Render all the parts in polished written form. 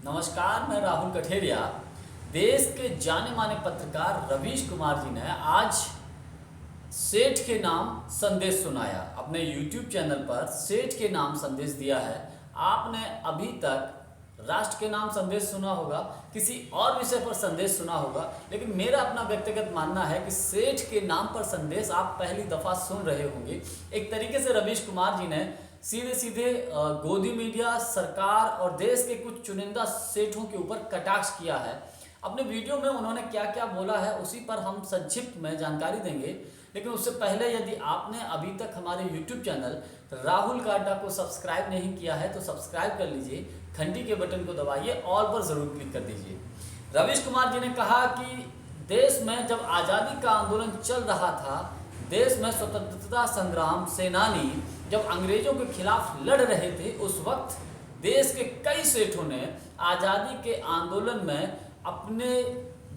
नमस्कार, मैं राहुल कठेरिया। देश के जाने माने पत्रकार रवीश कुमार जी ने आज सेठ के नाम संदेश सुनाया। अपने YouTube चैनल पर सेठ के नाम संदेश दिया है। आपने अभी तक राष्ट्र के नाम संदेश सुना होगा, किसी और विषय पर संदेश सुना होगा, लेकिन मेरा अपना व्यक्तिगत मानना है कि सेठ के नाम पर संदेश आप पहली दफ़ा सुन रहे होंगे। एक तरीके से रवीश कुमार जी ने सीधे सीधे गोदी मीडिया, सरकार और देश के कुछ चुनिंदा सेठों के ऊपर कटाक्ष किया है। अपने वीडियो में उन्होंने क्या क्या बोला है उसी पर हम संक्षिप्त में जानकारी देंगे, लेकिन उससे पहले यदि आपने अभी तक हमारे YouTube चैनल राहुल काटा को सब्सक्राइब नहीं किया है तो सब्सक्राइब कर लीजिए, घंटी के बटन को दबाइए, ऑल पर ज़रूर क्लिक कर दीजिए। रवीश कुमार जी ने कहा कि देश में जब आज़ादी का आंदोलन चल रहा था, देश में स्वतंत्रता संग्राम सेनानी जब अंग्रेजों के खिलाफ लड़ रहे थे, उस वक्त देश के कई सेठों ने आज़ादी के आंदोलन में अपने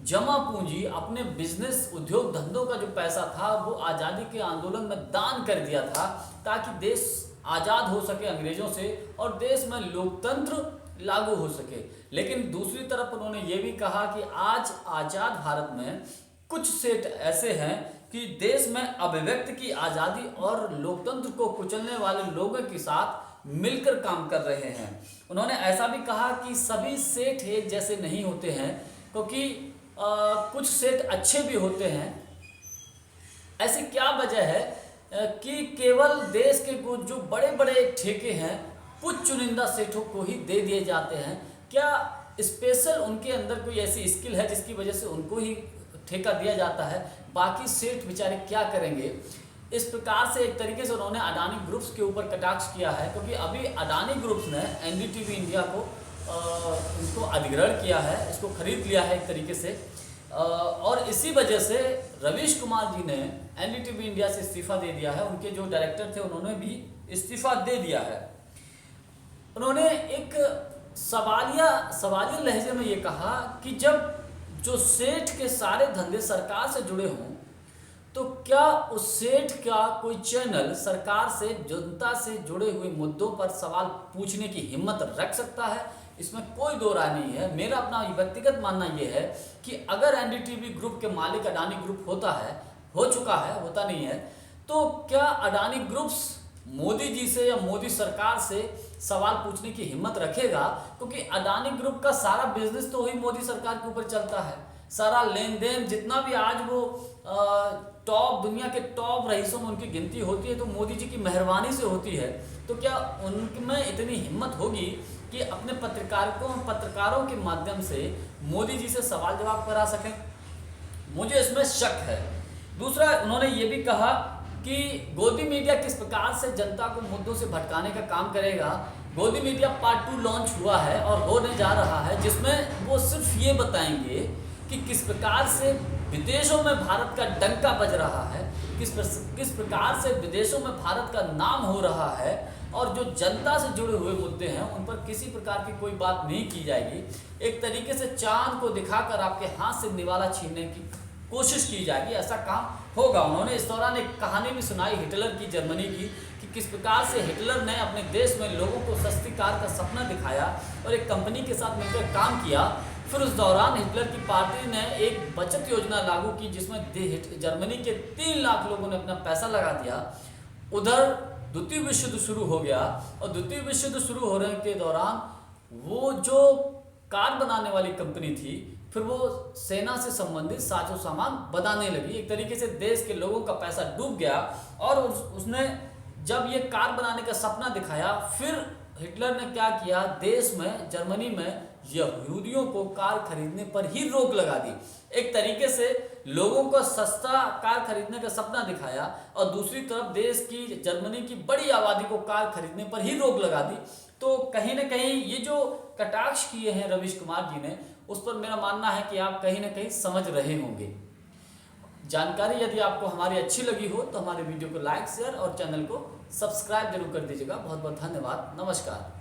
जमा पूंजी, अपने बिजनेस, उद्योग धंधों का जो पैसा था वो आज़ादी के आंदोलन में दान कर दिया था, ताकि देश आज़ाद हो सके अंग्रेजों से और देश में लोकतंत्र लागू हो सके। लेकिन दूसरी तरफ उन्होंने ये भी कहा कि आज आज़ाद भारत में कुछ सेठ ऐसे हैं कि देश में अभिव्यक्ति की आज़ादी और लोकतंत्र को कुचलने वाले लोगों के साथ मिलकर काम कर रहे हैं। उन्होंने ऐसा भी कहा कि सभी सेठ एक जैसे नहीं होते हैं, क्योंकि कुछ सेठ अच्छे भी होते हैं। ऐसी क्या वजह है कि केवल देश के कुछ जो बड़े बड़े ठेके हैं कुछ चुनिंदा सेठों को ही दे दिए जाते हैं? क्या स्पेशल उनके अंदर कोई ऐसी स्किल है जिसकी वजह से उनको ही ठेका दिया जाता है, बाकी सेठ बेचारे क्या करेंगे? इस प्रकार से एक तरीके से उन्होंने अडानी ग्रुप्स के ऊपर कटाक्ष किया है, क्योंकि अभी अडानी ग्रुप्स ने एनडीटीवी इंडिया को इसको अधिग्रहण किया है, इसको खरीद लिया है एक तरीके से, और इसी वजह से रवीश कुमार जी ने एनडीटीवी इंडिया से इस्तीफा दे दिया है। उनके जो डायरेक्टर थे उन्होंने भी इस्तीफा दे दिया है। उन्होंने एक सवालिया लहजे में ये कहा कि जब जो सेठ के सारे धंधे सरकार से जुड़े हों, तो क्या उस सेठ का कोई चैनल सरकार से, जनता से जुड़े हुए मुद्दों पर सवाल पूछने की हिम्मत रख सकता है? इसमें कोई दो राय नहीं है। मेरा अपना व्यक्तिगत मानना यह है कि अगर एनडीटीवी ग्रुप के मालिक अडानी ग्रुप हो चुका है, होता नहीं है, तो क्या अडानी ग्रुप्स मोदी जी से या मोदी सरकार से सवाल पूछने की हिम्मत रखेगा? क्योंकि अडानी ग्रुप का सारा बिजनेस तो वही मोदी सरकार के ऊपर चलता है। सारा लेन देन जितना भी आज वो दुनिया के टॉप रईसों में उनकी गिनती होती है तो मोदी जी की मेहरबानी से होती है। तो क्या उनमें इतनी हिम्मत होगी कि अपने पत्रकारों के माध्यम से मोदी जी से सवाल जवाब करा सकें? मुझे इसमें शक है। दूसरा, उन्होंने ये भी कहा कि गोदी मीडिया किस प्रकार से जनता को मुद्दों से भटकाने का काम करेगा। गोदी मीडिया पार्ट 2 लॉन्च हुआ है और होने जा रहा है, जिसमें वो सिर्फ ये बताएंगे कि किस प्रकार से विदेशों में भारत का डंका बज रहा है, किस प्रकार से विदेशों में भारत का नाम हो रहा है, और जो जनता से जुड़े हुए मुद्दे हैं उन पर किसी प्रकार की कोई बात नहीं की जाएगी। एक तरीके से चांद को दिखाकर आपके हाथ से निवाला छीनने की कोशिश की जाएगी, ऐसा काम होगा। उन्होंने इस दौरान एक कहानी भी सुनाई हिटलर की, जर्मनी की, कि किस प्रकार से हिटलर ने अपने देश में लोगों को सस्ती कार का सपना दिखाया और एक कंपनी के साथ मिलकर काम किया। फिर उस दौरान हिटलर की पार्टी ने एक बचत योजना लागू की जिसमें जर्मनी के 3 लाख लोगों ने अपना पैसा लगा दिया। उधर द्वितीय विश्व युद्ध शुरू हो गया और द्वितीय विश्व युद्ध शुरू होने के दौरान वो जो कार बनाने वाली कंपनी थी, फिर वो सेना से संबंधित साजो सामान बनाने लगी। एक तरीके से देश के लोगों का पैसा डूब गया और उसने जब ये कार बनाने का सपना दिखाया, फिर हिटलर ने क्या किया, देश में, जर्मनी में यहूदियों को कार खरीदने पर ही रोक लगा दी। एक तरीके से लोगों को सस्ता कार खरीदने का सपना दिखाया और दूसरी तरफ देश की, जर्मनी की बड़ी आबादी को कार खरीदने पर ही रोक लगा दी। तो कहीं ना कहीं ये जो कटाक्ष किए हैं रवीश कुमार जी ने, उस पर मेरा मानना है कि आप कहीं ना कहीं समझ रहे होंगे। जानकारी यदि आपको हमारी अच्छी लगी हो तो हमारे वीडियो को लाइक, शेयर और चैनल को सब्सक्राइब जरूर कर दीजिएगा। बहुत बहुत धन्यवाद। नमस्कार।